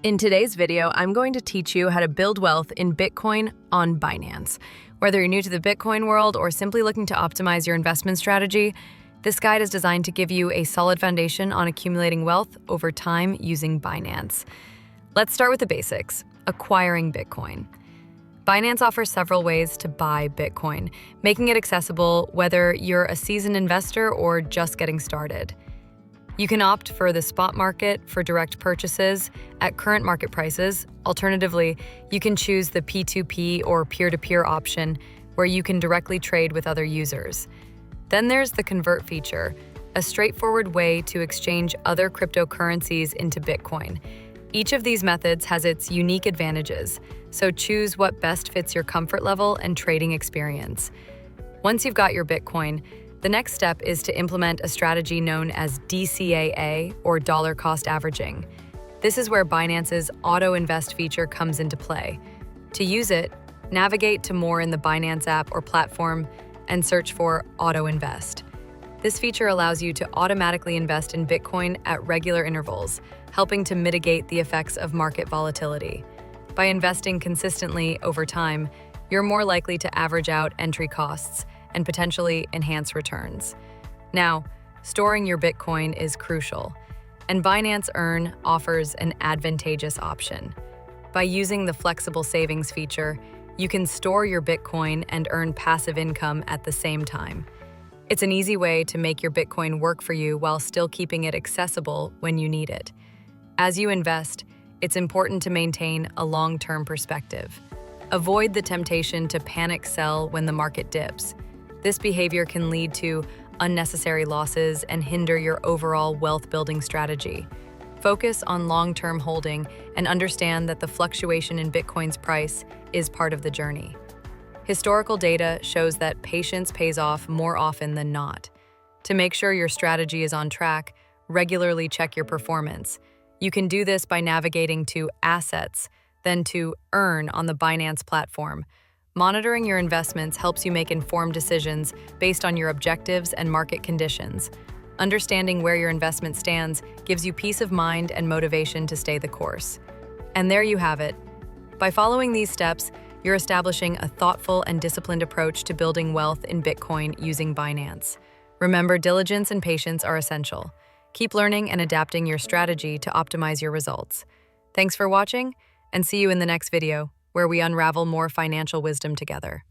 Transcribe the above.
In today's video, I'm going to teach you how to build wealth in Bitcoin on Binance. Whether you're new to the Bitcoin world or simply looking to optimize your investment strategy, this guide is designed to give you a solid foundation on accumulating wealth over time using Binance. Let's start with the basics: acquiring Bitcoin. Binance offers several ways to buy Bitcoin, making it accessible whether you're a seasoned investor or just getting started. You can opt for the spot market for direct purchases at current market prices. Alternatively, you can choose the P2P or peer-to-peer option where you can directly trade with other users. Then there's the convert feature, a straightforward way to exchange other cryptocurrencies into Bitcoin. Each of these methods has its unique advantages, so choose what best fits your comfort level and trading experience. Once you've got your Bitcoin, the next step is to implement a strategy known as DCAA, or dollar cost averaging. This is where Binance's Auto Invest feature comes into play. To use it, navigate to more in the Binance app or platform and search for Auto Invest. This feature allows you to automatically invest in Bitcoin at regular intervals, helping to mitigate the effects of market volatility. By investing consistently over time, you're more likely to average out entry costs and potentially enhance returns. Now, storing your Bitcoin is crucial, and Binance Earn offers an advantageous option. By using the flexible savings feature, you can store your Bitcoin and earn passive income at the same time. It's an easy way to make your Bitcoin work for you while still keeping it accessible when you need it. As you invest, it's important to maintain a long-term perspective. Avoid the temptation to panic sell when the market dips. This behavior can lead to unnecessary losses and hinder your overall wealth-building strategy. Focus on long-term holding and understand that the fluctuation in Bitcoin's price is part of the journey. Historical data shows that patience pays off more often than not. To make sure your strategy is on track, regularly check your performance. You can do this by navigating to Assets, then to Earn on the Binance platform. Monitoring your investments helps you make informed decisions based on your objectives and market conditions. Understanding where your investment stands gives you peace of mind and motivation to stay the course. And there you have it. By following these steps, you're establishing a thoughtful and disciplined approach to building wealth in Bitcoin using Binance. Remember, diligence and patience are essential. Keep learning and adapting your strategy to optimize your results. Thanks for watching, and see you in the next video, where we unravel more financial wisdom together.